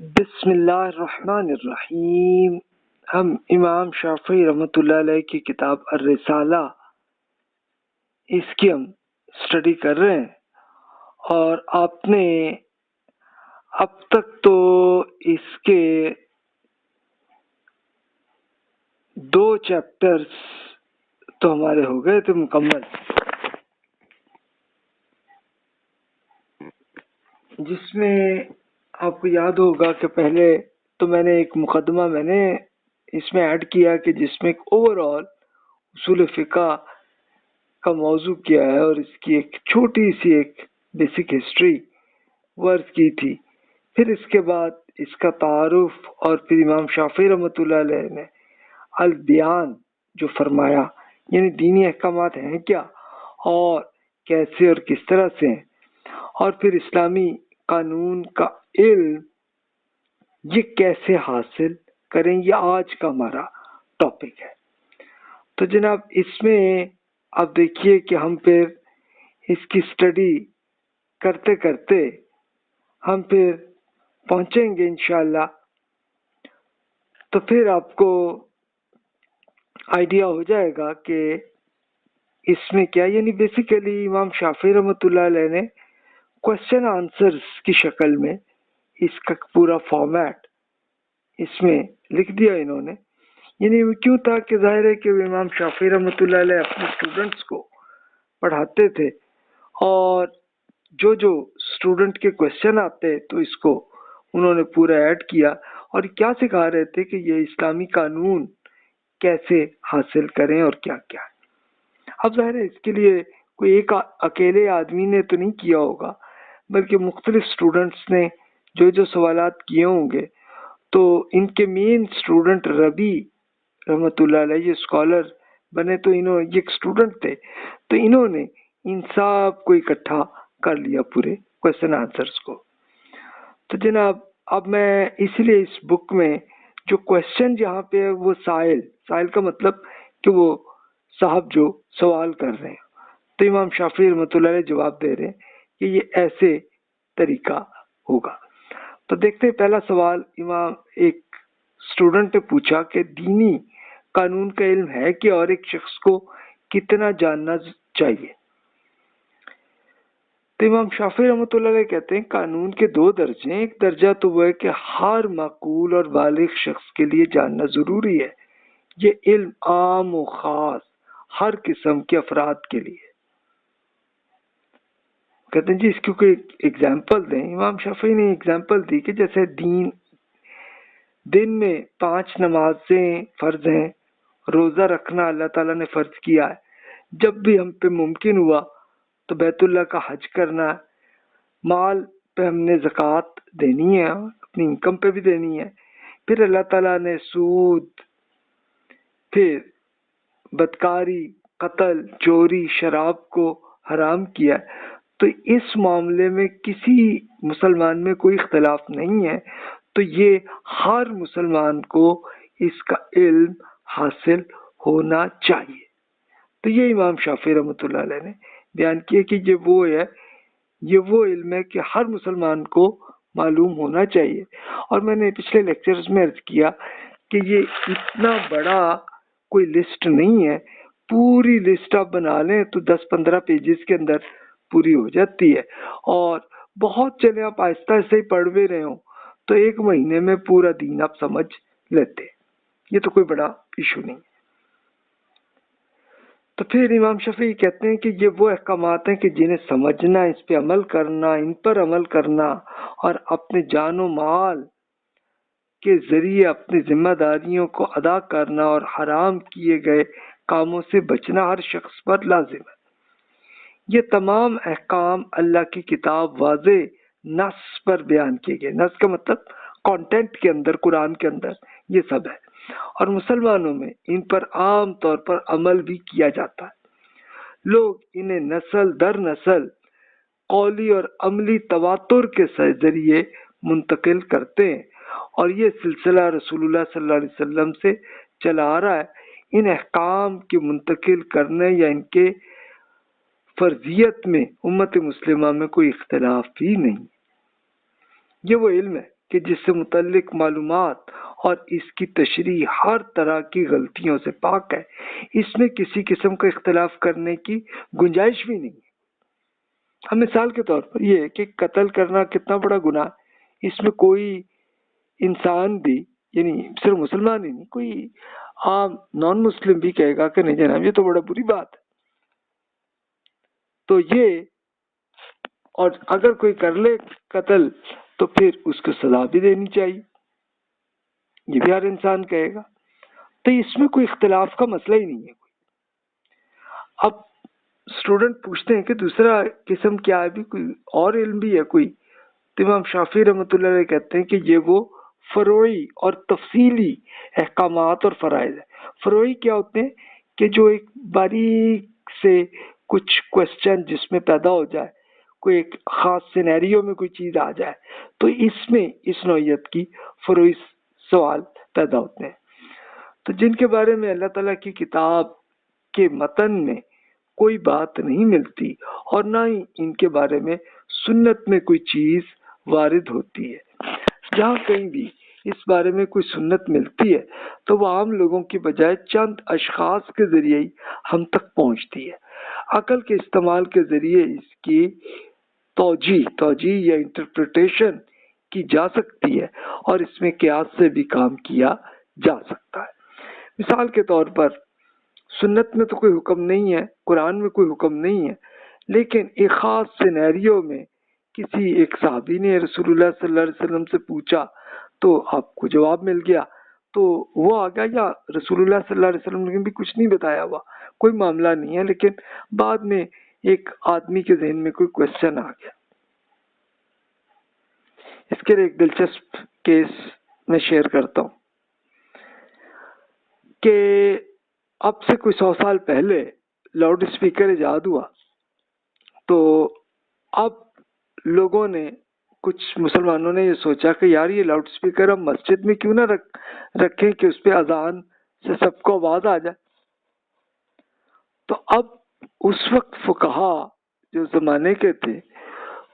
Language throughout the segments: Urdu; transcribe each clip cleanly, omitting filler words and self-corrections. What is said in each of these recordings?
بسم اللہ الرحمن الرحیم۔ ہم امام شافعی رحمۃ اللہ علیہ کی کتاب الرسالہ اس کی ہم اسٹڈی کر رہے ہیں، اور آپ نے اب تک تو اس کے 2 چیپٹرز تو ہمارے ہو گئے تھے مکمل، جس میں آپ کو یاد ہوگا کہ پہلے تو میں نے ایک مقدمہ اس میں ایڈ کیا کہ جس میں ایک اوور آل اصول فقہ کا موضوع کیا ہے، اور اس کی ایک چھوٹی سی ایک بیسک ہسٹری ورز کی تھی۔ پھر اس کے بعد اس کا تعارف، اور پھر امام شافعی رحمۃ اللہ علیہ نے البیان جو فرمایا، یعنی دینی احکامات ہیں کیا اور کیسے اور کس طرح سے ہیں، اور پھر اسلامی قانون کا علم یہ کیسے حاصل کریں، یہ آج کا ہمارا ٹاپک ہے۔ تو جناب اس میں آپ دیکھیے کہ ہم پھر اس کی اسٹڈی کرتے کرتے ہم پھر پہنچیں گے انشاءاللہ، تو پھر آپ کو آئیڈیا ہو جائے گا کہ اس میں کیا، یعنی بیسیکلی امام شافعی رحمۃ اللہ علیہ نے کوشچن آنسرز کی شکل میں اس کا پورا فارمیٹ اس میں لکھ دیا انہوں نے۔ یعنی وہ کیوں تھا کہ ظاہر ہے کہ امام شافعی رحمۃ اللہ علیہ اپنے اسٹوڈنٹس کو پڑھاتے تھے، اور جو اسٹوڈنٹ کے کوشچن آتے تو اس کو انہوں نے پورا ایڈ کیا، اور کیا سکھا رہے تھے کہ یہ اسلامی قانون کیسے حاصل کریں اور کیا کیا۔ اب ظاہر ہے اس کے لیے کوئی ایک اکیلے آدمی نے تو نہیں کیا ہوگا، بلکہ مختلف اسٹوڈنٹس نے جو سوالات کیے ہوں گے، تو ان کے مین اسٹوڈنٹ ربی رحمۃ اللہ علیہ یہ اسکالر بنے، تو یہ ایک اسٹوڈنٹ تھے، تو انہوں نے ان سب کو اکٹھا کر لیا پورے کوشچن آنسرز کو۔ تو جناب اب میں اس لیے اس بک میں جو کوشچن جہاں پہ ہے وہ سائل کا مطلب کہ وہ صاحب جو سوال کر رہے ہیں، تو امام شافعی رحمۃ اللہ علیہ جواب دے رہے ہیں کہ یہ ایسے طریقہ ہوگا۔ تو دیکھتے ہیں پہلا سوال امام ایک اسٹوڈنٹ نے پوچھا کہ دینی قانون کا علم ہے کہ اور ایک شخص کو کتنا جاننا چاہیے۔ تو امام شافعی رحمۃ اللہ علیہ کہتے ہیں قانون کے 2 درجے ہیں۔ ایک درجہ تو وہ ہے کہ ہر معقول اور بالغ شخص کے لیے جاننا ضروری ہے، یہ علم عام و خاص ہر قسم کے افراد کے لیے۔ کہتے ہیں جی اس کی کوئی ایگزامپل دیں۔ امام شافعی نے ایگزامپل دی کہ جیسے دن میں 5 نمازیں فرض ہیں، روزہ رکھنا اللہ تعالیٰ نے فرض کیا ہے، جب بھی ہم پہ ممکن ہوا تو بیت اللہ کا حج کرنا ہے، مال پہ ہم نے زکوٰۃ دینی ہے، اپنی انکم پہ بھی دینی ہے، پھر اللہ تعالیٰ نے سود، پھر بدکاری، قتل، چوری، شراب کو حرام کیا، تو اس معاملے میں کسی مسلمان میں کوئی اختلاف نہیں ہے، تو یہ ہر مسلمان کو اس کا علم حاصل ہونا چاہیے۔ تو یہ امام شافعی رحمۃ اللہ علیہ نے بیان کیا کہ یہ وہ علم ہے کہ ہر مسلمان کو معلوم ہونا چاہیے۔ اور میں نے پچھلے لیکچرز میں عرض کیا کہ یہ اتنا بڑا کوئی لسٹ نہیں ہے، پوری لسٹ آپ بنا لیں تو 10-15 پیجز کے اندر پوری ہو جاتی ہے، اور بہت چلے آپ آہستہ آہستہ ہی پڑھ بھی رہے ہوں تو 1 مہینے میں پورا دین آپ سمجھ لیتے، یہ تو کوئی بڑا ایشو نہیں۔ تو پھر امام شافعی کہتے ہیں کہ یہ وہ احکامات ہیں کہ جنہیں سمجھنا، اس پہ عمل کرنا، ان پر عمل کرنا، اور اپنے جان و مال کے ذریعے اپنی ذمہ داریوں کو ادا کرنا اور حرام کیے گئے کاموں سے بچنا ہر شخص پر لازم ہے۔ یہ تمام احکام اللہ کی کتاب واضح نص پر بیان کیے گئے، نص کا مطلب کانٹینٹ کے اندر، قرآن کے اندر یہ سب ہے، اور مسلمانوں میں ان پر عام طور پر عمل بھی کیا جاتا ہے۔ لوگ انہیں نسل در نسل قولی اور عملی تواتر کے ذریعے منتقل کرتے ہیں، اور یہ سلسلہ رسول اللہ صلی اللہ علیہ وسلم سے چلا آ رہا ہے۔ ان احکام کے منتقل کرنے یا ان کے فرضیت میں امت مسلمہ میں کوئی اختلاف بھی نہیں۔ یہ وہ علم ہے کہ جس سے متعلق معلومات اور اس کی تشریح ہر طرح کی غلطیوں سے پاک ہے، اس میں کسی قسم کا اختلاف کرنے کی گنجائش بھی نہیں ہے۔ ہم مثال کے طور پر یہ کہ قتل کرنا کتنا بڑا گناہ، اس میں کوئی انسان بھی، یعنی صرف مسلمان ہی نہیں، کوئی عام نان مسلم بھی کہے گا کہ نہیں جناب یہ تو بڑا بری بات ہے۔ تو یہ، اور اگر کوئی کر لے قتل تو پھر اس کو سزا بھی دینی چاہیے، یہ بھی ہر انسان کہے گا۔ تو اس میں کوئی اختلاف کا مسئلہ ہی نہیں ہے۔ اب اسٹوڈنٹ پوچھتے ہیں کہ دوسرا قسم کیا ہے، بھی کوئی اور علم بھی ہے کوئی؟ تو امام شافعی رحمۃ اللہ علیہ کہتے ہیں کہ یہ وہ فروعی اور تفصیلی احکامات اور فرائض ہیں۔ فروعی کیا ہوتے ہیں کہ جو ایک باریک سے کچھ کوشچن جس میں پیدا ہو جائے، کوئی ایک خاص سینیریو میں کوئی چیز آ جائے، تو اس میں اس نوعیت کی فروعی سوال پیدا ہوتے ہیں، تو جن کے بارے میں اللہ تعالیٰ کی کتاب کے متن میں کوئی بات نہیں ملتی اور نہ ہی ان کے بارے میں سنت میں کوئی چیز وارد ہوتی ہے۔ جہاں کہیں بھی اس بارے میں کوئی سنت ملتی ہے تو وہ عام لوگوں کی بجائے چند اشخاص کے ذریعے ہی ہم تک پہنچتی ہے۔ عقل کے استعمال کے ذریعے اس کی توجیہ یا انٹرپریٹیشن کی جا سکتی ہے اور اس میں قیاس سے بھی کام کیا جا سکتا ہے۔ مثال کے طور پر سنت میں تو کوئی حکم نہیں ہے، قرآن میں کوئی حکم نہیں ہے، لیکن ایک خاص سینیریو میں کسی ایک صحابی نے رسول اللہ صلی اللہ علیہ وسلم سے پوچھا تو آپ کو جواب مل گیا، تو وہ آ گیا، یا رسول اللہ صلی اللہ علیہ وسلم نے بھی کچھ نہیں بتایا ہوا، کوئی معاملہ نہیں ہے، لیکن بعد میں ایک آدمی کے ذہن میں کوئی کوشچن آ گیا۔ اس کے لیے ایک دلچسپ کیس میں شیئر کرتا ہوں کہ اب سے کوئی 100 سال پہلے لاؤڈ اسپیکر ایجاد ہوا، تو اب لوگوں نے، کچھ مسلمانوں نے یہ سوچا کہ یار یہ لاؤڈ اسپیکر ہم مسجد میں کیوں نہ رکھیں کہ اس پہ اذان سے سب کو آواز آ جائے۔ تو اب اس وقت فقہا جو زمانے کے تھے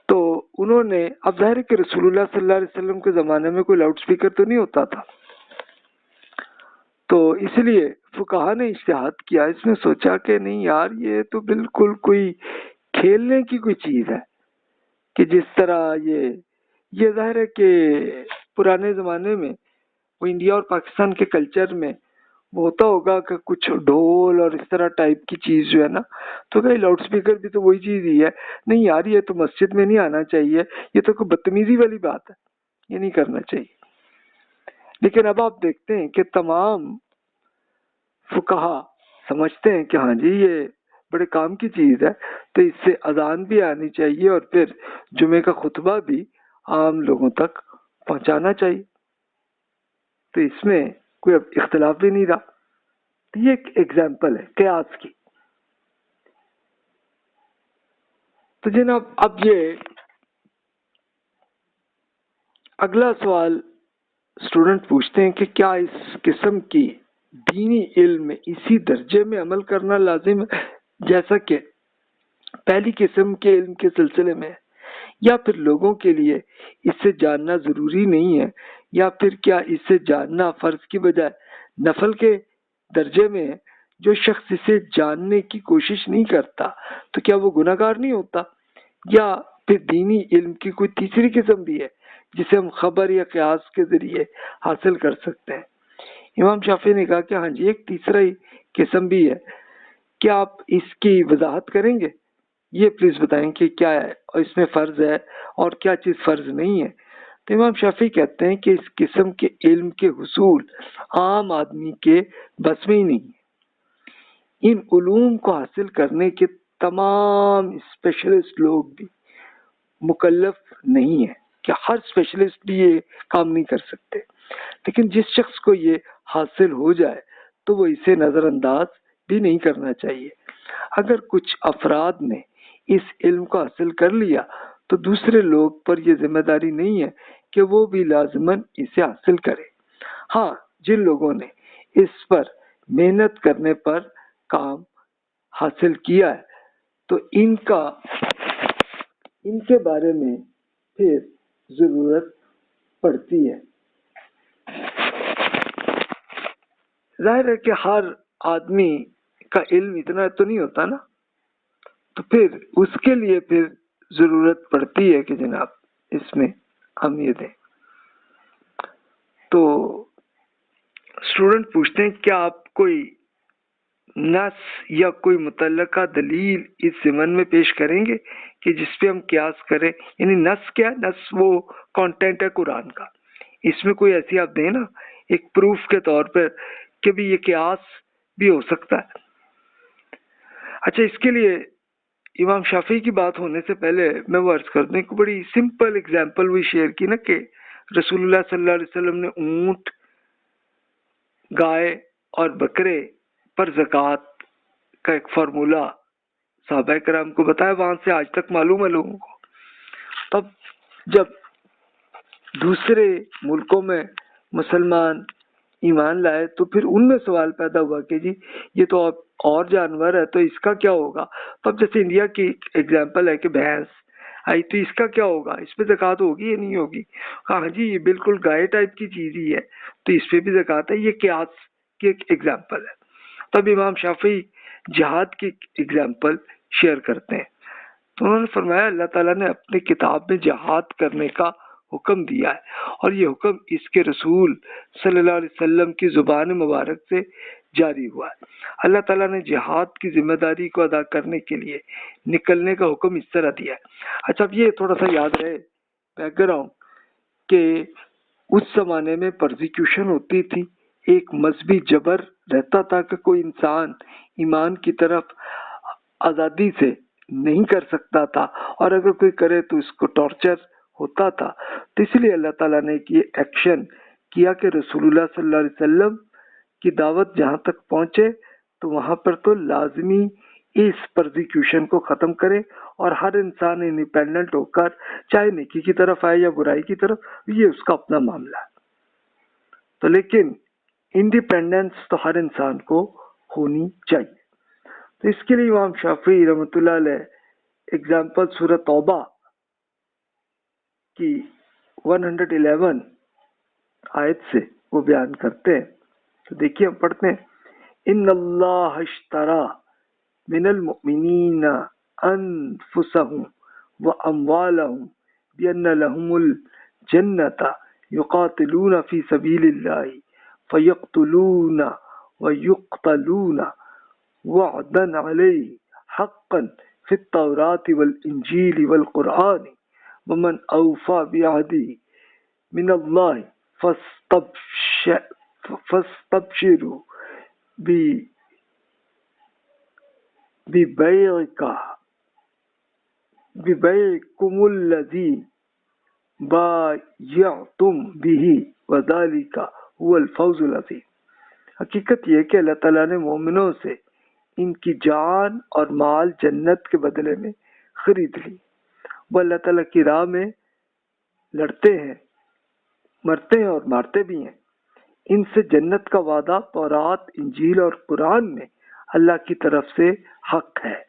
تو انہوں نے، اب ظاہر ہے کہ رسول اللہ صلی اللہ علیہ وسلم کے زمانے میں کوئی لاؤڈ اسپیکر تو نہیں ہوتا تھا، تو اس لیے فقہا نے اجتہاد کیا، اس میں سوچا کہ نہیں یار یہ تو بالکل کوئی کھیلنے کی کوئی چیز ہے، کہ جس طرح یہ ظاہر ہے کہ پرانے زمانے میں وہ انڈیا اور پاکستان کے کلچر میں وہ ہوتا ہوگا کہ کچھ ڈھول اور اس طرح ٹائپ کی چیز جو ہے نا، تو کہ لاؤڈ اسپیکر بھی تو وہی چیز ہی ہے، نہیں یار یہ تو مسجد میں نہیں آنا چاہیے، یہ تو کوئی بدتمیزی والی بات ہے، یہ نہیں کرنا چاہیے۔ لیکن اب آپ دیکھتے ہیں کہ تمام فقہا سمجھتے ہیں کہ ہاں جی یہ بڑے کام کی چیز ہے، تو اس سے اذان بھی آنی چاہیے اور پھر جمعے کا خطبہ بھی عام لوگوں تک پہنچانا چاہیے، تو اس میں کوئی اب اختلاف بھی نہیں رہا۔ یہ ایک ایگزامپل ہے قیاس کی۔ تو جناب اب یہ اگلا سوال اسٹوڈنٹ پوچھتے ہیں کہ کیا اس قسم کی دینی علم میں اسی درجے میں عمل کرنا لازم ہے جیسا کہ پہلی قسم کے علم کے سلسلے میں، یا پھر لوگوں کے لیے اس سے جاننا ضروری نہیں ہے، یا پھر کیا اس سے جاننا فرض کی بجائے نفل کے درجے میں ہے؟ جو شخص اسے جاننے کی کوشش نہیں کرتا تو کیا وہ گناہ گار نہیں ہوتا؟ یا پھر دینی علم کی کوئی تیسری قسم بھی ہے جسے ہم خبر یا قیاس کے ذریعے حاصل کر سکتے ہیں؟ امام شافعی نے کہا کہ ہاں جی ایک تیسرا ہی قسم بھی ہے، کیا آپ اس کی وضاحت کریں گے؟ یہ پلیز بتائیں کہ کیا ہے اور اس میں فرض ہے اور کیا چیز فرض نہیں ہے۔ تو امام شافعی کہتے ہیں کہ اس قسم کے علم کے حصول عام آدمی کے بس میں ہی نہیں ہے۔ ان علوم کو حاصل کرنے کے تمام اسپیشلسٹ لوگ بھی مکلف نہیں ہیں، کہ ہر اسپیشلسٹ بھی یہ کام نہیں کر سکتے، لیکن جس شخص کو یہ حاصل ہو جائے تو وہ اسے نظر انداز بھی نہیں کرنا چاہیے۔ اگر کچھ افراد نے اس علم کو حاصل کر لیا تو دوسرے لوگ پر یہ ذمہ داری نہیں ہے کہ وہ بھی لازماً اسے حاصل کرے۔ ہاں جن لوگوں نے اس پر محنت کرنے پر کام حاصل کیا ہے تو ان کے بارے میں پھر ضرورت پڑتی ہے۔ ظاہر ہے کہ ہر آدمی کا علم اتنا تو نہیں ہوتا نا، تو پھر اس کے لیے پھر ضرورت پڑتی ہے کہ جناب اس میں ہم یہ دیں۔ تو اسٹوڈنٹ پوچھتے ہیں کیا آپ کوئی نص یا کوئی متعلقہ دلیل اس ضمن میں پیش کریں گے کہ جس پہ ہم قیاس کریں؟ یعنی نص کیا ہے؟ نص وہ کانٹینٹ ہے قرآن کا، اس میں کوئی ایسی آپ دیں نا ایک پروف کے طور پر کہ بھی یہ قیاس بھی ہو سکتا ہے۔ اچھا، اس کے لیے امام شافعی کی بات ہونے سے پہلے میں وہ عرض کر دوں، ایک بڑی سمپل اگزامپل وہی شیئر کی نا کہ رسول اللہ صلی اللہ علیہ وسلم نے اونٹ، گائے اور بکرے پر زکوٰۃ کا ایک فارمولہ صحابہ کرام کو بتایا، وہاں سے آج تک معلوم ہے لوگوں کو۔ تب جب دوسرے ملکوں میں مسلمان ایمان لائے تو پھر ان میں سوال پیدا ہوا کہ جی یہ تو اور جانور ہے تو اس کا کیا ہوگا؟ تب جیسے انڈیا کی ایگزامپل ہے کہ بھینس آئی تو اس کا کیا ہوگا؟ اس پہ زکوٰۃ ہوگی یا نہیں ہوگی؟ ہاں جی یہ بالکل گائے ٹائپ کی چیز ہی ہے تو اس پہ بھی زکوٰۃ ہے۔ یہ قیاس کی ایک ایگزامپل ہے۔ تب امام شافعی جہاد کی ایگزامپل شیئر کرتے ہیں تو انہوں نے فرمایا اللہ تعالیٰ نے اپنی کتاب میں جہاد کرنے کا حکم دیا ہے، اور یہ حکم اس کے رسول صلی اللہ علیہ وسلم کی زبان مبارک سے جاری ہوا ہے۔ اللہ تعالیٰ نے جہاد کی ذمہ داری کو ادا کرنے کے لیے نکلنے کا حکم اس طرح دیا ہے۔ اچھا، اب یہ تھوڑا سا یاد رہے بیک گراؤنڈ کہ اس زمانے میں پرزیکیوشن ہوتی تھی، ایک مذہبی جبر رہتا تھا کہ کوئی انسان ایمان کی طرف آزادی سے نہیں کر سکتا تھا، اور اگر کوئی کرے تو اس کو ٹارچر ہوتا تھا۔ تو اس لیے اللہ تعالیٰ نے یہ ایکشن کیا کہ رسول اللہ صلی اللہ علیہ وسلم کی دعوت جہاں تک پہنچے تو وہاں پر تو لازمی اس پرزیکیوشن کو ختم کرے، اور ہر انسان انڈیپینڈنٹ ہو کر چاہے نیکی کی طرف آئے یا برائی کی طرف، یہ اس کا اپنا معاملہ ہے۔ تو لیکن انڈیپینڈنس تو ہر انسان کو ہونی چاہیے۔ تو اس کے لیے امام شافعی رحمۃ اللہ علیہ ایگزامپل سورہ توبہ کی 111 آیت سے وہ بیان کرتے ہیں۔ تو دیکھیے ہم پڑھتے ہیں، ان اللہ اشترى من المؤمنین انفسهم واموالهم بان لهم الجنة يقاتلون في سبيل الله فيقتلون ويقتلون وعدا عليه حقا في التوراة والإنجيل والقرآن ومن أوفى بعهده من الله فاستبشروا ببيعكم الذي بايعتم به وذلك هو الفوز العظيم۔ حقیقت یہ کہ اللہ تعالیٰ نے مومنوں سے ان کی جان اور مال جنت کے بدلے میں خرید لی۔ وہ اللہ تعالیٰ کی راہ میں لڑتے ہیں، مرتے ہیں اور مارتے بھی ہیں۔ ان سے جنت کا وعدہ تورات، انجیل اور قرآن میں اللہ کی طرف سے حق ہے،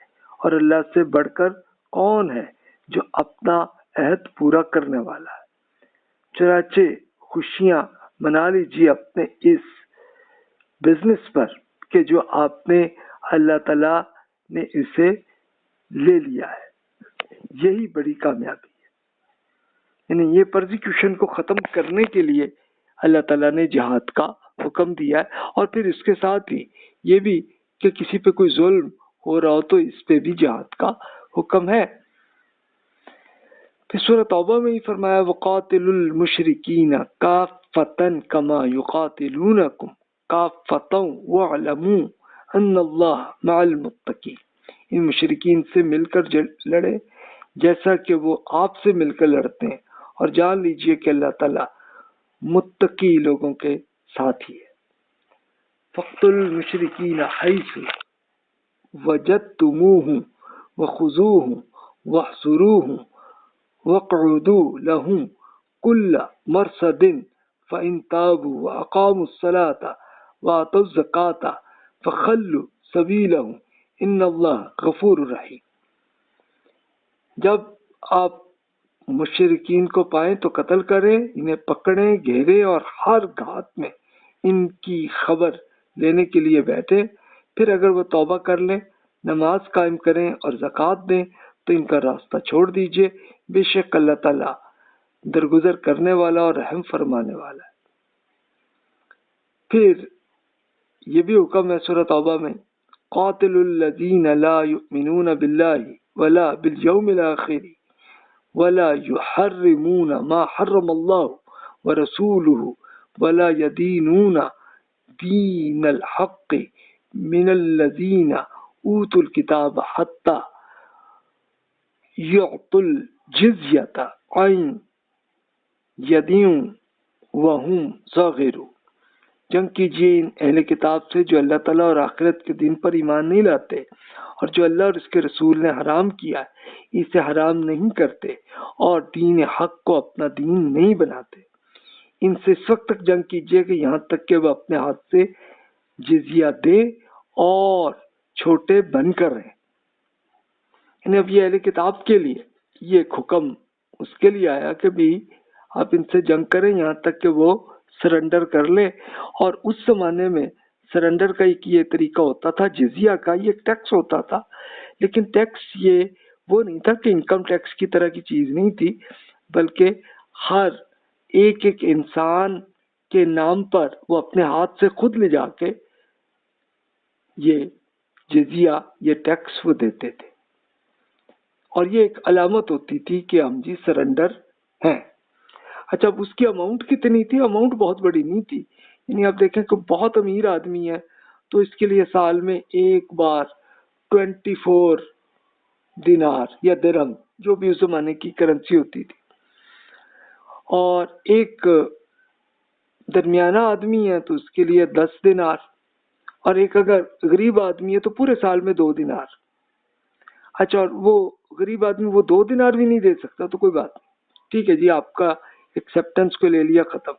اور اللہ سے بڑھ کر کون ہے جو اپنا عہد پورا کرنے والا ہے۔ چنانچہ خوشیاں منا لیجیے اپنے اس بزنس پر کہ جو آپ نے اللہ تعالیٰ نے اسے لے لیا ہے، یہی بڑی کامیابی ہے۔ یعنی یہ پرزیکیوشن کو ختم کرنے کے لیے اللہ تعالیٰ نے جہاد کا حکم دیا ہے، اور پھر اس کے ساتھ ہی یہ بھی کہ کسی پہ کوئی ظلم ہو رہا ہو تو اس پہ بھی جہاد کا حکم ہے۔ پھر سورۃ توبہ میں ہی فرمایا وَقَاتِلُوا الْمُشْرِكِينَ كَافَّةً كَمَا يُقَاتِلُونَكُمْ كَافَّةً وَاعْلَمُوا أَنَّ اللَّهَ مَعَ الْمُتَّقِينَ۔ ان مشرکین سے مل کر لڑے جیسا کہ وہ آپ سے مل کر لڑتے ہیں، اور جان لیجئے کہ اللہ تعالیٰ متقی لوگوں کے ساتھ ہی ہے۔ فَاقْتُلُوا الْمُشْرِكِينَ حَيْثُ وَجَدتُّمُوهُمْ وَخُذُوهُمْ وَاحْصُرُوهُمْ وَاقْعُدُوا لَهُمْ كُلَّ مَرْصَدٍ فَإِن تَابُوا وَأَقَامُوا الصَّلَاةَ وَآتَوُا الزَّكَاةَ فَخَلُّوا سَبِيلَهُمْ إِنَّ اللَّهَ غَفُورٌ رَحِيمٌ۔ جب آپ مشرکین کو پائیں تو قتل کریں، انہیں پکڑیں، گھیریں اور ہر گھات میں ان کی خبر لینے کے لیے بیٹھے. پھر اگر وہ توبہ کر لیں، نماز قائم کریں اور زکوٰۃ دیں تو ان کا راستہ چھوڑ دیجیے. بے شک اللہ تعالیٰ درگزر کرنے والا اور رحم فرمانے والا ہے. پھر یہ بھی حکم ہے سورۃ توبہ میں، قاتل الذین لا یؤمنون باللہ ولا بالیوم الآخر ولا يحرمون ما حرم الله ورسوله ولا يدينون دين الحق من الذين اوتوا الكتاب حتى يعطوا الجزية عن يد وهم صاغرون. جنگ کیجیے ان اہل کتاب سے جو اللہ تعالیٰ اور آخرت کے دن پر ایمان نہیں لاتے اور جو اللہ اور اس کے رسول نے حرام کیا ہے اسے حرام نہیں کرتے اور دین حق کو اپنا دین نہیں بناتے. ان سے اس وقت تک جنگ کیجیے کہ یہاں تک کہ وہ اپنے ہاتھ سے جزیہ دے اور چھوٹے بن کر رہیں. یعنی اب یہ اہل کتاب کے لیے یہ ایک حکم اس کے لیے آیا کہ بھی آپ ان سے جنگ کریں یہاں تک کہ وہ سرنڈر کر لے. اور اس زمانے میں سرنڈر کا ایک یہ طریقہ ہوتا تھا، جزیہ کا یہ ایک ٹیکس ہوتا تھا، لیکن ٹیکس یہ وہ نہیں تھا کہ انکم ٹیکس کی طرح کی چیز نہیں تھی، بلکہ ہر ایک انسان کے نام پر وہ اپنے ہاتھ سے خود لے جا کے یہ جزیہ یہ ٹیکس وہ دیتے تھے. اور یہ ایک علامت ہوتی تھی کہ ہم جی سرنڈر ہیں. اچھا اب اس کی اماؤنٹ کتنی تھی؟ اماؤنٹ بہت بڑی نہیں تھی. یعنی آپ دیکھیں کہ بہت امیر آدمی ہے تو اس کے لیے سال میں ایک بار 24 دینار یا درہم جو بھی اس زمانے کی کرنسی ہوتی تھی، اور ایک درمیانہ آدمی ہے تو اس کے لیے 10 دینار، اور ایک اگر غریب آدمی ہے تو پورے سال میں 2 دینار. اچھا اور وہ غریب آدمی وہ 2 دینار بھی نہیں دے سکتا تو کوئی بات نہیں، ٹھیک ہے جی آپ کا ایکسیپٹنس کو لے لیا، ختم.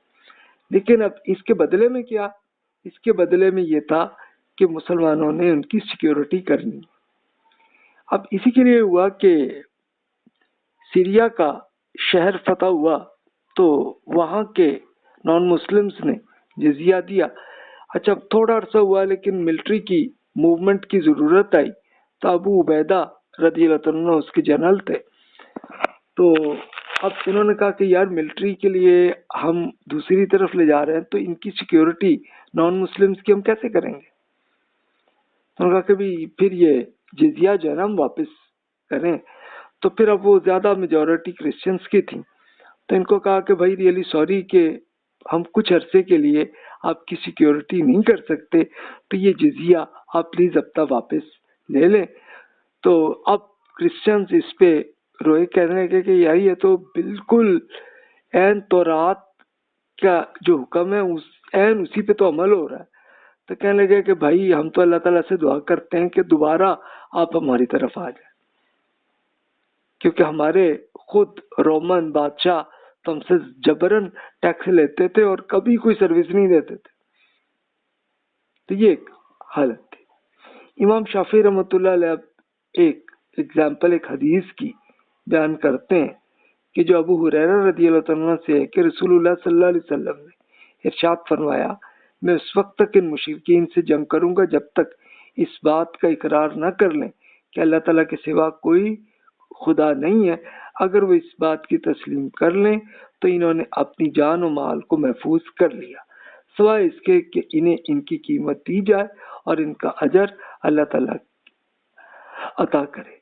لیکن اب اس کے بدلے میں کیا؟ اس کے بدلے میں یہ تھا کہ مسلمانوں نے ان کی سیکیورٹی کرنی. اب اسی کے لیے ہوا کہ سیریا کا شہر فتح ہوا تو وہاں کے نان مسلمز نے جزیہ دیا. اچھا تھوڑا عرصہ ہوا لیکن ملٹری کی موومنٹ کی ضرورت آئی تو ابو عبیدہ رضی اللہ عنہ اس کے جنرل تھے. تو اب انہوں نے کہا کہ یار ملٹری کے لیے ہم دوسری طرف لے جا رہے ہیں تو ان کی سیکیورٹی نان مسلمز کی ہم کیسے کریں گے؟ انہوں نے کہا کہ بھی پھر یہ جزیہ جو ہے نا ہم واپس کریں. تو پھر اب وہ زیادہ میجورٹی کرسچنس کی تھیں تو ان کو کہا کہ بھائی ریئلی سوری کہ ہم کچھ عرصے کے لیے آپ کی سیکیورٹی نہیں کر سکتے تو یہ جزیہ آپ پلیز اب تک واپس لے لیں. تو اب کرسچنز اس پہ روئے، کہنے لگے کہ یار یہ تو بالکل عین تورات کا جو حکم ہے عین اسی پہ تو عمل ہو رہا ہے. تو کہنے لگے کہ بھائی ہم تو اللہ تعالیٰ سے دعا کرتے ہیں کہ دوبارہ آپ ہماری طرف آ جائیں، کیونکہ ہمارے خود رومن بادشاہ تو ہم سے جبرن ٹیکس لیتے تھے اور کبھی کوئی سروس نہیں دیتے تھے. تو یہ ایک حالت تھی. امام شافعی رحمۃ اللہ علیہ ایک ایگزامپل ایک حدیث کی بیان کرتے ہیں کہ جو ابو ہریرہ رضی اللہ عنہ سے ہے کہ رسول اللہ صلی اللہ علیہ وسلم نے ارشاد فرمایا، میں اس وقت تک ان مشرکین سے جنگ کروں گا جب تک اس بات کا اقرار نہ کر لیں کہ اللہ تعالیٰ کے سوا کوئی خدا نہیں ہے. اگر وہ اس بات کی تسلیم کر لیں تو انہوں نے اپنی جان و مال کو محفوظ کر لیا، سوائے اس کے کہ انہیں ان کی قیمت دی جائے اور ان کا اجر اللہ تعالیٰ عطا کرے.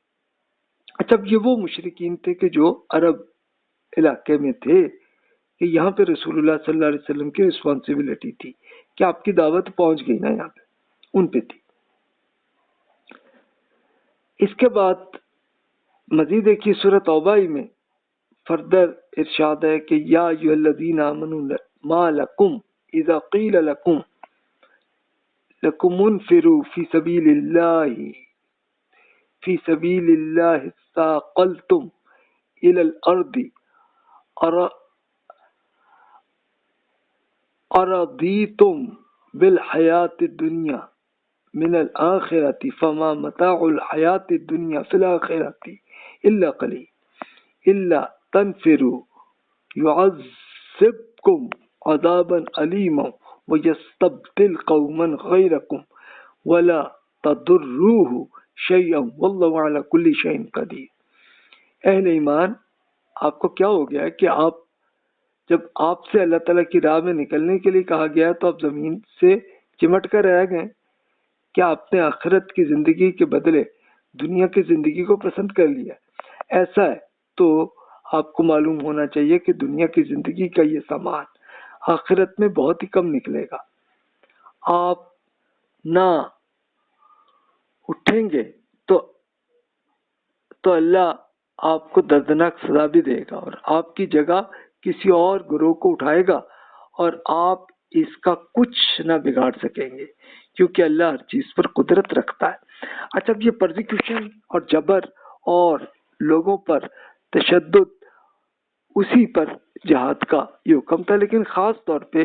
اچھا یہ وہ مشرکین تھے کہ جو عرب علاقے میں تھے کہ یہاں پہ رسول اللہ صلی اللہ علیہ وسلم کی رسپانسبلٹی تھی کہ آپ کی دعوت پہنچ گئی نا یہاں پہ، ان پہ تھی. اس کے بعد مزید دیکھیے سورۃ توبہ میں فردر ارشاد ہے کہ یا ایھا الذین آمنوا ما لکم اذا قیل لکم انفروا فی سبیل اللہ اثاقلتم الی الارض ارضیتم بالحیاۃ الدنیا من الآخرۃ فما متاع الحیاۃ الدنیا فی الآخرۃ الا قلیل تنفروا يعذبكم عذابا أليما ويستبدل قوما غيركم ولا تضروه شيئا والله على كل شيء قدير. اہل ایمان، آپ کو کیا ہو گیا ہے کہ آپ جب آپ سے اللہ تعالیٰ کی راہ میں نکلنے کے لیے کہا گیا تو آپ زمین سے چمٹ کر رہ گئے؟ کیا آپ نے آخرت کی زندگی کے بدلے دنیا کی زندگی کو پسند کر لیا؟ ایسا ہے تو آپ کو معلوم ہونا چاہیے کہ دنیا کی زندگی کا یہ سامان آخرت میں بہت ہی کم نکلے گا. آپ نہ اٹھیں گے تو اللہ آپ کو دردناک سزا بھی دے گا اور آپ کی جگہ کسی اور گروہ کو اٹھائے گا اور آپ اس کا کچھ نہ بگاڑ سکیں گے کیونکہ اللہ ہر چیز پر قدرت رکھتا ہے. اچھا، اب یہ پرزیکیوشن اور جبر اور لوگوں پر تشدد، اسی پر جہاد کا یہ حکم تھا، لیکن خاص طور پہ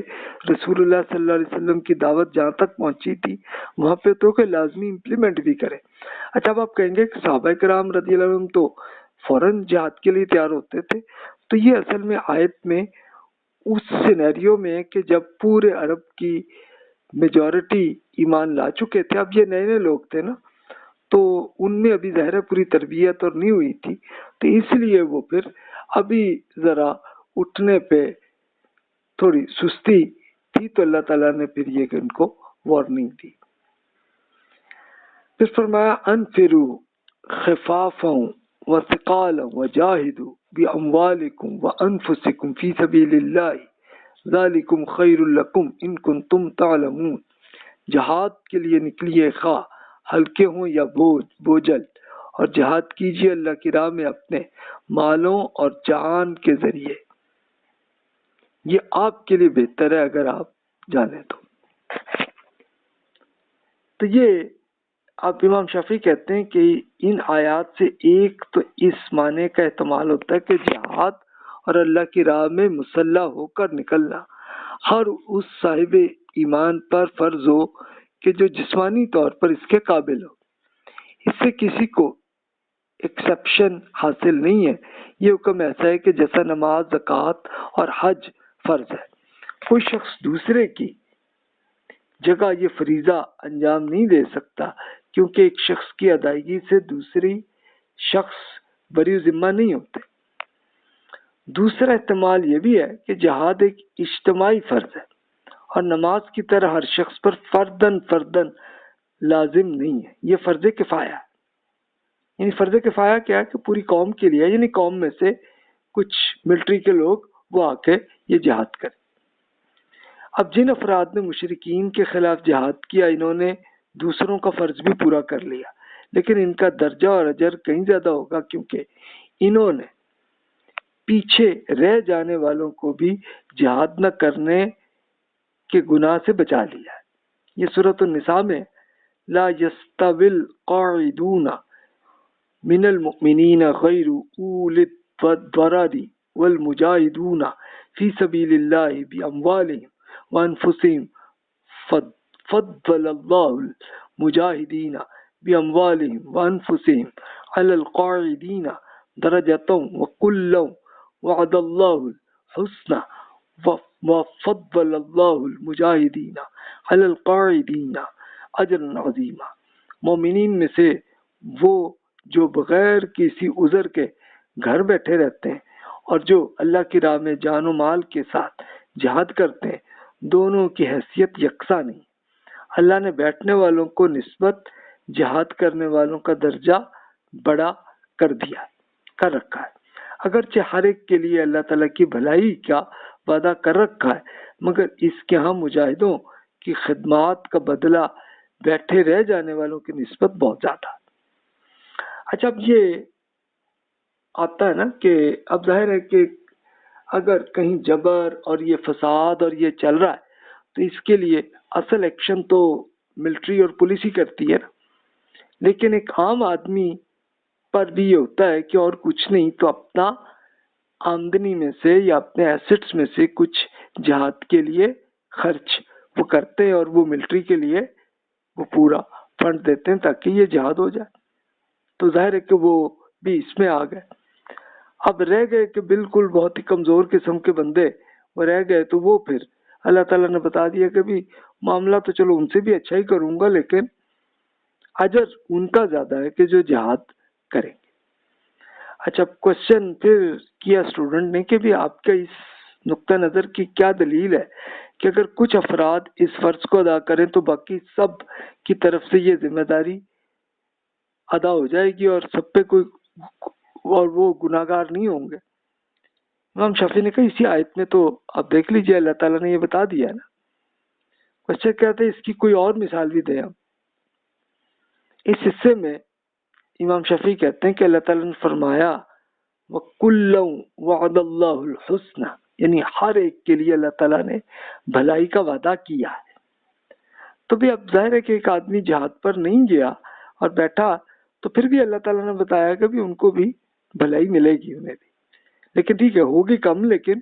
رسول اللہ صلی اللہ علیہ وسلم کی دعوت جہاں تک پہنچی تھی وہاں پہ تو کہ لازمی امپلیمنٹ بھی کرے. اچھا، اب آپ کہیں گے کہ صحابہ کرام رضی اللہ عنہم تو فوراً جہاد کے لیے تیار ہوتے تھے، تو یہ اصل میں آیت میں اس سینیریو میں کہ جب پورے عرب کی میجورٹی ایمان لا چکے تھے، اب یہ نئے نئے لوگ تھے نا، تو ان میں ابھی ظاہر پوری تربیت اور نہیں ہوئی تھی، تو اس لیے وہ پھر ابھی ذرا اٹھنے پہ تھوڑی سستی تھی، تو اللہ تعالیٰ نے پھر یہ کہ ان کو وارننگ دی. پھر فرمایا انفروا خفافا وثقالا وجاہدوا باموالکم وانفسکم فی سبیل اللہ ذالکم خیر لکم ان کنتم تعلمون. جہاد کے لیے نکلیے، خواہ ہلکے ہوں یا بوجھل، اور جہاد کیجیے اللہ کی راہ میں اپنے مالوں اور جان کے ذریعے، یہ آپ کے لیے بہتر ہے اگر آپ جانیں تو یہ آپ امام شافعی کہتے ہیں کہ ان آیات سے ایک تو اس معنی کا احتمال ہوتا ہے کہ جہاد اور اللہ کی راہ میں مسلح ہو کر نکلنا ہر اس صاحب ایمان پر فرض ہو کہ جو جسمانی طور پر اس کے قابل ہو. اس سے کسی کو ایکسیپشن حاصل نہیں ہے. یہ حکم ایسا ہے کہ جیسا نماز، زکوٰۃ اور حج فرض ہے، کوئی شخص دوسرے کی جگہ یہ فریضہ انجام نہیں دے سکتا، کیونکہ ایک شخص کی ادائیگی سے دوسری شخص بری ذمہ نہیں ہوتے. دوسرا احتمال یہ بھی ہے کہ جہاد ایک اجتماعی فرض ہے اور نماز کی طرح ہر شخص پر فردن لازم نہیں ہے، یہ فرض کفایہ ہے. یعنی فرض کفایہ کیا ہے کہ پوری قوم کے لیے، یعنی قوم میں سے کچھ ملٹری کے لوگ وہ آ کے یہ جہاد کریں. اب جن افراد نے مشرکین کے خلاف جہاد کیا، انہوں نے دوسروں کا فرض بھی پورا کر لیا، لیکن ان کا درجہ اور اجر کہیں زیادہ ہوگا کیونکہ انہوں نے پیچھے رہ جانے والوں کو بھی جہاد نہ کرنے کے گناہ سے بچا لیا ہے. یہ سورۃ النساء میں لا یستوی القاعدون من المؤمنین غیر اولی الضرر والمجاہدون فی سبیل اللہ باموالہم وانفسہم فضل اللہ المجاہدین باموالہم وانفسہم علی القاعدین درجۃ وکلا وعد اللہ الحسنى وفضل اللہ المجاہدین علی القاعدین اجرا عظیما. مومنین میں سے وہ جو بغیر کسی عذر کے گھر بیٹھے رہتے ہیں اور جو اللہ کی راہ میں جان و مال کے ساتھ جہاد کرتے ہیں، دونوں کی حیثیت یکساں نہیں. اللہ نے بیٹھنے والوں کو نسبت جہاد کرنے والوں کا درجہ بڑا کر رکھا ہے. اگرچہ ہر ایک کے لیے اللہ تعالیٰ کی بھلائی کا وعدہ کر رکھا ہے، مگر اس کے ہاں مجاہدوں کی خدمات کا بدلہ بیٹھے رہ جانے والوں کی نسبت بہت زیادہ. اچھا، اب یہ آتا ہے نا کہ اب ظاہر ہے کہ اگر کہیں جبر اور یہ فساد اور یہ چل رہا ہے تو اس کے لیے اصل ایکشن تو ملٹری اور پولیس ہی کرتی ہے نا، لیکن ایک عام آدمی پر بھی یہ ہوتا ہے کہ اور کچھ نہیں تو اپنا آمدنی میں سے یا اپنے ایسٹس میں سے کچھ جہاد کے لیے خرچ وہ کرتے ہیں اور وہ ملٹری کے لیے وہ پورا فنڈ دیتے ہیں تاکہ یہ جہاد ہو جائے. تو ظاہر ہے کہ وہ بھی اس میں آ گئے. اب رہ گئے کہ بالکل بہت ہی کمزور قسم کے بندے وہ رہ گئے، تو وہ پھر اللہ تعالیٰ نے بتا دیا کہ بھی معاملہ تو چلو ان سے بھی اچھا ہی کروں گا، لیکن اجر ان کا زیادہ ہے کہ جو جہاد کریں گے۔ اچھا، کوشچن پھر کیا اسٹوڈنٹ نے کہ بھی آپ کا اس نقطہ نظر کی کیا دلیل ہے کہ اگر کچھ افراد اس فرض کو ادا کریں تو باقی سب کی طرف سے یہ ذمہ داری ادا ہو جائے گی اور سب پہ کوئی اور وہ گناہگار نہیں ہوں گے؟ امام شافعی نے کہا اسی آیت میں تو آپ دیکھ لیجئے اللہ تعالیٰ نے یہ بتا دیا ہے نا۔ بچے کہتے ہیں اس کی کوئی اور مثال بھی دیں ہم۔ اس حصے میں امام شافعی کہتے ہیں کہ اللہ تعالیٰ نے فرمایا وَكُلًّا وَعَدَ اللَّهُ الْحُسْنَى، یعنی ہر ایک کے لیے اللہ تعالیٰ نے بھلائی کا وعدہ کیا ہے۔ تو بھی اب ظاہر ہے کہ ایک آدمی جہاد پر نہیں گیا اور بیٹھا تو پھر بھی اللہ تعالیٰ نے بتایا کہ بھی ان کو بھی بھلائی ملے گی، انہیں بھی، لیکن ٹھیک ہے ہوگی کم لیکن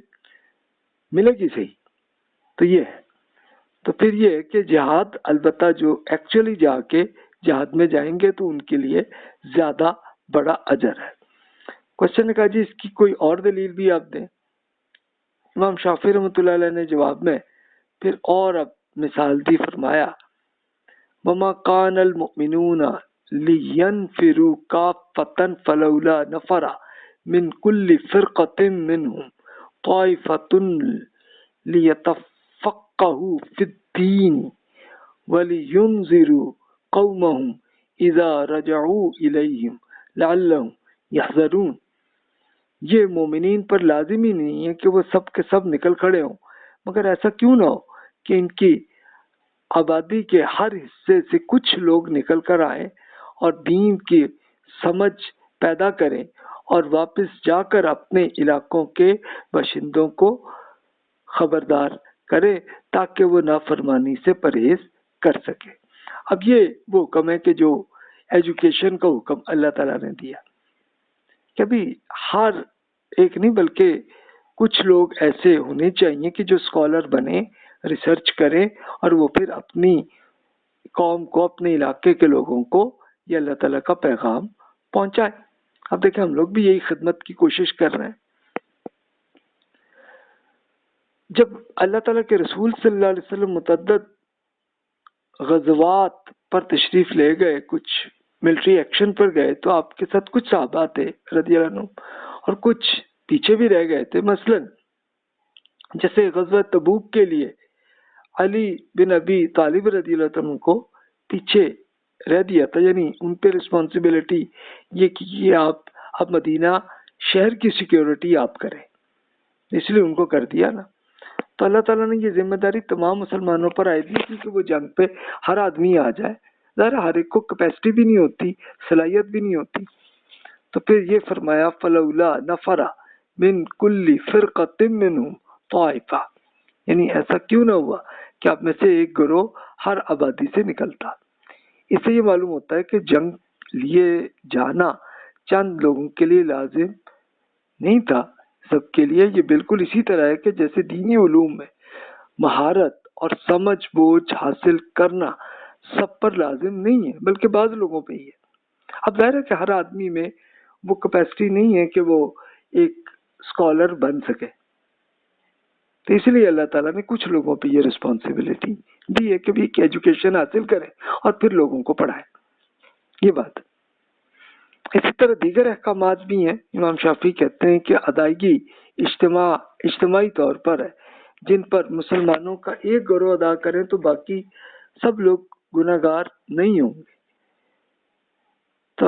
ملے گی صحیح۔ تو یہ ہے، تو پھر یہ ہے کہ جہاد البتہ جو ایکچولی جا کے جہاد میں جائیں گے تو ان کے لیے زیادہ بڑا اجر ہے۔ کوشچن نے کہا جی اس کی کوئی اور دلیل بھی آپ دیں۔ امام شافعی رحمۃ اللہ علیہ نے جواب میں پھر اور اب مثال دی، فرمایا وَمَا كَانَ الْمُؤْمِنُونَ لِيَنْفِرُوا كَافَّةً فَلَوْلَا نَفَرَ مِنْ كُلِّ فِرْقَةٍ مِّنْهُمْ طَائِفَةٌ لِيَتَفَقَّهُوا فِي الدِّينِ وَلِيُنذِرُوا قَوْمَهُمْ إِذَا رَجَعُوا إِلَيْهِمْ لَعَلَّهُمْ يَحْذَرُونَ۔ یہ مومنین پر لازم ہی نہیں ہے کہ وہ سب کے سب نکل کھڑے ہوں، مگر ایسا کیوں نہ ہو کہ ان کی آبادی کے ہر حصے سے کچھ لوگ نکل کر آئیں اور دین کی سمجھ پیدا کریں اور واپس جا کر اپنے علاقوں کے باشندوں کو خبردار کریں تاکہ وہ نافرمانی سے پرہیز کر سکے۔ اب یہ وہ حکم ہے کہ جو ایجوکیشن کا حکم اللہ تعالیٰ نے دیا کہ بھی ہر ایک نہیں بلکہ کچھ لوگ ایسے ہونے چاہیے کہ جو اسکالر بنے، ریسرچ کریں اور وہ پھر اپنی قوم کو، اپنے علاقے کے لوگوں کو یہ اللہ تعالیٰ کا پیغام پہنچائے۔ اب دیکھیں ہم لوگ بھی یہی خدمت کی کوشش کر رہے ہیں۔ جب اللہ تعالیٰ کے رسول صلی اللہ علیہ وسلم متعدد غزوات پر تشریف لے گئے، کچھ ملٹری ایکشن پر گئے، تو آپ کے ساتھ کچھ صحابہ تھے رضی اللہ عنہ اور کچھ پیچھے بھی رہ گئے تھے۔ مثلا جیسے غزوہ تبوک کے لیے علی بن ابی طالب رضی اللہ عنہ کو پیچھے رہ دیا تھا، یعنی ان پہ رسپانسبلٹی یہ کہ آپ مدینہ شہر کی سیکیورٹی آپ کریں، اس لیے ان کو کر دیا نا۔ تو اللہ تعالیٰ نے یہ ذمہ داری تمام مسلمانوں پر عائد نہیں کی کہ وہ جنگ پہ ہر آدمی آ جائے، ظاہر ہر ایک کو کیپیسٹی بھی نہیں ہوتی، صلاحیت بھی نہیں ہوتی۔ تو پھر یہ فرمایا فلولا نفر من کل فرقۃ منہم طائفہ، یعنی ایسا کیوں نہ ہوا کہ آپ میں سے ایک گروہ ہر آبادی سے نکلتا۔ اس سے یہ معلوم ہوتا ہے کہ جنگ لیے جانا چند لوگوں کے لیے لازم نہیں تھا، سب کے لیے۔ یہ بالکل اسی طرح ہے کہ جیسے دینی علوم میں مہارت اور سمجھ بوجھ حاصل کرنا سب پر لازم نہیں ہے بلکہ بعض لوگوں پہ ہی ہے۔ اب ظاہر ہے کہ ہر آدمی میں وہ کیپیسٹی نہیں ہے کہ وہ ایک اسکالر بن سکے، تو اس لیے اللہ تعالیٰ نے کچھ لوگوں پہ یہ رسپانسبلٹی دی ہے کہ بھی ایجوکیشن حاصل کریں اور پھر لوگوں کو پڑھائیں۔ یہ بات اسی طرح دیگر احکامات بھی ہیں۔ امام شافعی کہتے ہیں کہ ادائیگی اجتماعی طور پر ہے، جن پر مسلمانوں کا ایک گروہ ادا کریں تو باقی سب لوگ گناہگار نہیں ہوں گے۔ تو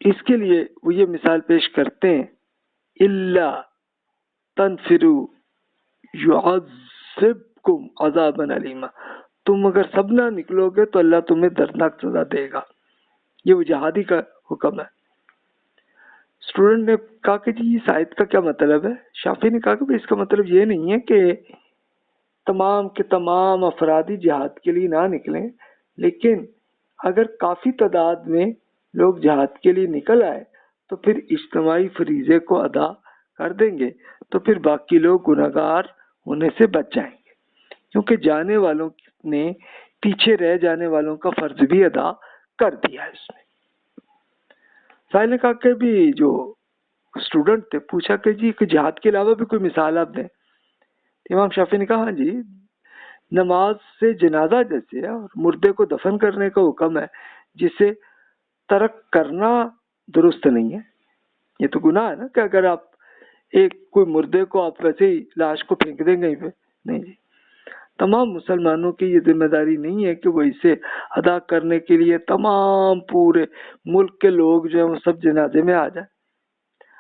اس کے لیے وہ یہ مثال پیش کرتے ہیں الا تنفروا يعذبكم عذابا علیما، تم اگر سب نہ نکلو گے تو اللہ تمہیں دردناک سزا دے گا۔ یہ وہ جہادی کا حکم ہے۔ اسٹوڈنٹ نے کہا کہ جی اس آیت کا کیا مطلب ہے؟ شافعی نے کہا کہ اس کا مطلب یہ نہیں ہے کہ تمام کے تمام افرادی جہاد کے لیے نہ نکلیں، لیکن اگر کافی تعداد میں لوگ جہاد کے لیے نکل آئے تو پھر اجتماعی فریضے کو ادا کر دیں گے، تو پھر باقی لوگ گناہگار ہونے سے بچ جائیں گے، کیونکہ جانے والوں نے پیچھے رہ جانے والوں کا فرض بھی ادا کر دیا ہے۔ اس میں سائل نے کہا کہ بھی جو اسٹوڈنٹ تھے, پوچھا کہ جی کہ جہاد کے علاوہ بھی کوئی مثال آپ دیں. امام شافعی نے کہا ہاں جی, نماز سے جنازہ جیسے ہے اور مردے کو دفن کرنے کا حکم ہے, جسے ترک کرنا درست نہیں ہے. یہ تو گناہ ہے نا کہ اگر آپ کوئی مردے کو آپ ویسے ہی لاش کو پھینک دیں کہیں پہ. نہیں جی, تمام مسلمانوں کی یہ ذمہ داری نہیں ہے کہ وہ اسے ادا کرنے کے لیے تمام پورے ملک کے لوگ جو ہیں وہ سب جنازے میں آ جائیں.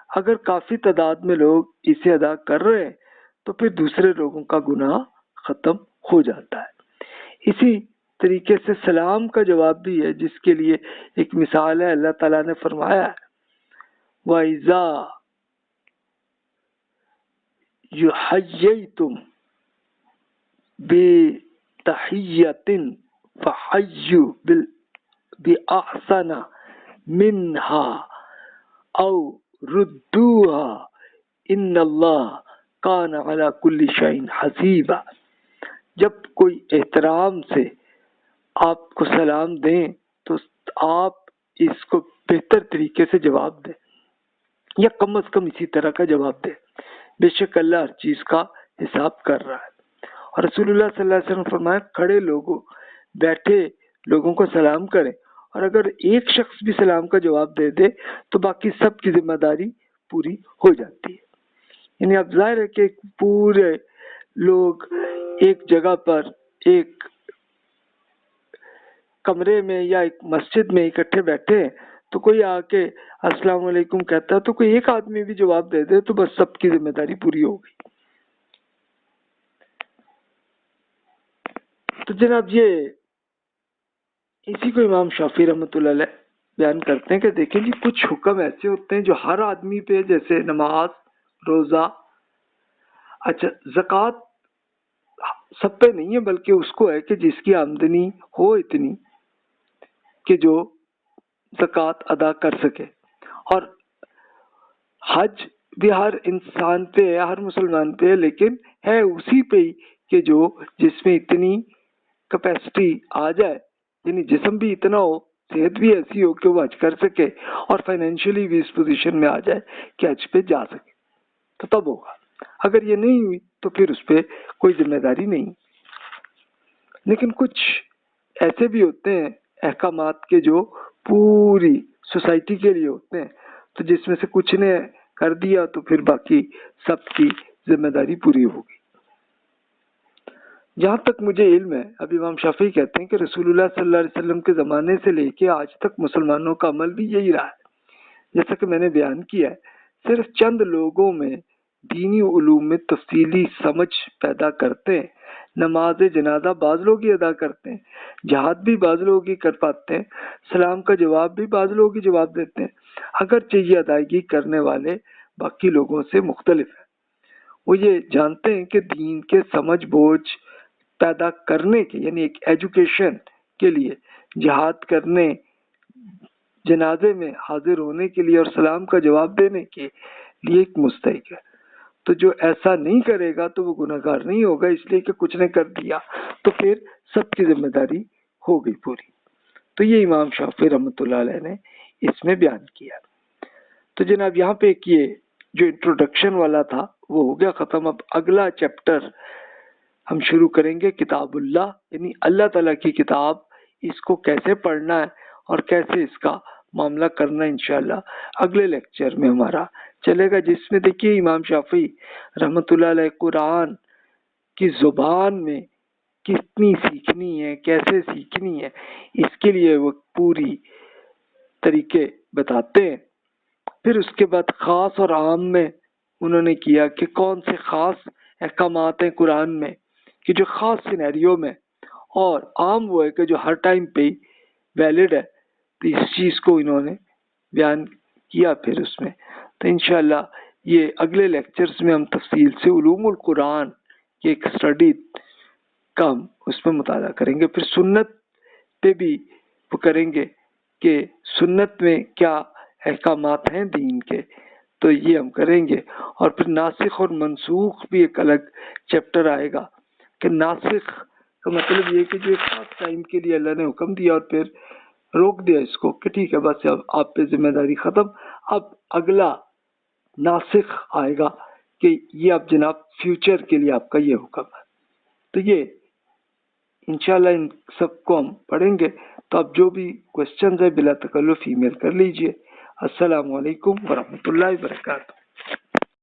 اگر کافی تعداد میں لوگ اسے ادا کر رہے ہیں تو پھر دوسرے لوگوں کا گناہ ختم ہو جاتا ہے. اسی طریقے سے سلام کا جواب بھی ہے, جس کے لیے ایک مثال ہے. اللہ تعالیٰ نے فرمایا ہے وَإِذَا يُحَيَّيْتُمْ بِتَحِيَّةٍ فَحَيُّوا بِأَحْسَنَ مِنْهَا أَوْ رُدُّوهَا إِنَّ اللَّهَ كَانَ عَلَى كُلِّ شَيْءٍ حَسِيبًا. جب کوئی احترام سے آپ کو سلام دیں تو آپ اس کو بہتر طریقے سے جواب دیں, یا کم از کم اسی طرح کا جواب دیں. بے شک اللہ ہر چیز کا حساب کر رہا ہے. اور رسول اللہ صلی اللہ علیہ وسلم فرمایا کھڑے لوگوں بیٹھے لوگوں کو سلام کریں, اور اگر ایک شخص بھی سلام کا جواب دے دے تو باقی سب کی ذمہ داری پوری ہو جاتی ہے. یعنی اب ظاہر ہے کہ پورے لوگ ایک جگہ پر ایک کمرے میں یا ایک مسجد میں اکٹھے بیٹھے ہیں, تو کوئی آ کے السلام علیکم کہتا ہے تو کوئی ایک آدمی بھی جواب دے دے تو بس سب کی ذمہ داری پوری ہو گئی. تو جناب یہ اسی کو امام شافعی رحمۃ اللہ علیہ بیان کرتے ہیں کہ دیکھیں جی کچھ حکم ایسے ہوتے ہیں جو ہر آدمی پہ, جیسے نماز, روزہ, اچھا زکوٰۃ سب پہ نہیں ہے, بلکہ اس کو ہے کہ جس کی آمدنی ہو اتنی کہ جو زکوٰۃ ادا کر سکے. اور حج بھی ہر انسان پہ ہے, ہر مسلمان پہ ہے, لیکن ہے اسی پہ ہی کہ جو جس میں اتنی کیپیسٹی آ جائے, یعنی جسم بھی اتنا ہو, صحت بھی ایسی ہو کہ وہ حج کر سکے, اور فائنینشلی بھی اس پوزیشن میں آ جائے کہ حج پہ جا سکے, تو تب ہوگا. اگر یہ نہیں ہوئی تو پھر اس پہ کوئی ذمہ داری نہیں. لیکن کچھ ایسے بھی ہوتے ہیں احکامات کے جو پوری سوسائٹی کے لیے ہوتے ہیں, تو جس میں سے کچھ نے کر دیا تو پھر باقی سب کی ذمہ داری پوری ہوگی. جہاں تک مجھے علم ہے, اب امام شافعی کہتے ہیں کہ رسول اللہ صلی اللہ علیہ وسلم کے زمانے سے لے کے آج تک مسلمانوں کا عمل بھی یہی رہا ہے. جیسا کہ میں نے بیان کیا ہے, صرف چند لوگوں میں دینی علوم میں تفصیلی سمجھ پیدا کرتے ہیں. نماز جنازہ بعض لوگ ہی ادا کرتے ہیں, جہاد بھی بعض لوگ ہی کر پاتے ہیں, سلام کا جواب بھی بعض لوگ ہی جواب دیتے ہیں, اگرچہ یہ ادائیگی کرنے والے باقی لوگوں سے مختلف ہیں. وہ یہ جانتے ہیں کہ دین کے سمجھ بوجھ پیدا کرنے کے, یعنی ایک ایجوکیشن کے لیے, جہاد کرنے, جنازے میں حاضر ہونے کے لیے اور سلام کا جواب دینے کے لیے ایک مستحق ہے. تو جو ایسا نہیں کرے گا تو وہ گناہگار نہیں ہوگا, اس لیے کہ کچھ نے کر دیا تو پھر سب کی ذمہ داری ہو گئی پوری. تو یہ امام شافعی رحمۃ اللہ علیہ نے اس میں بیان کیا. تو جناب یہاں پہ یہ جو انٹروڈکشن والا تھا وہ ہو گیا ختم. اب اگلا چیپٹر ہم شروع کریں گے کتاب اللہ, یعنی اللہ تعالیٰ کی کتاب, اس کو کیسے پڑھنا ہے اور کیسے اس کا معاملہ کرنا انشاءاللہ اگلے لیکچر میں ہمارا چلے گا. جس میں دیکھیے امام شافعی رحمۃ اللہ علیہ قرآن کی زبان میں کتنی سیکھنی ہے, کیسے سیکھنی ہے, اس کے لیے وہ پوری طریقے بتاتے ہیں. پھر اس کے بعد خاص اور عام میں انہوں نے کیا کہ کون سے خاص احکامات ہیں قرآن میں کہ جو خاص سینیریو میں, اور عام وہ ہے کہ جو ہر ٹائم پہ ویلڈ ہے. تو اس چیز کو انہوں نے بیان کیا پھر اس میں. تو انشاءاللہ یہ اگلے لیکچرز میں ہم تفصیل سے علوم القرآن کی ایک اسٹڈی کا ہم اس میں مطالعہ کریں گے. پھر سنت پہ بھی وہ کریں گے کہ سنت میں کیا احکامات ہیں دین کے, تو یہ ہم کریں گے. اور پھر ناسخ اور منسوخ بھی ایک الگ چیپٹر آئے گا کہ ناسخ کا مطلب یہ کہ جو ایک خاص ٹائم کے لیے اللہ نے حکم دیا اور پھر روک دیا اس کو کہ ٹھیک ہے بس اب آپ پہ ذمہ داری ختم. اب اگلا ناسخ آئے گا کہ یہ اب جناب فیوچر کے لیے آپ کا یہ حکم ہے. تو یہ انشاءاللہ ان سب کو ہم پڑھیں گے. تو آپ جو بھی کوشچنز ہے بلا تکلف ای میل کر لیجئے. السلام علیکم ورحمۃ اللہ وبرکاتہ.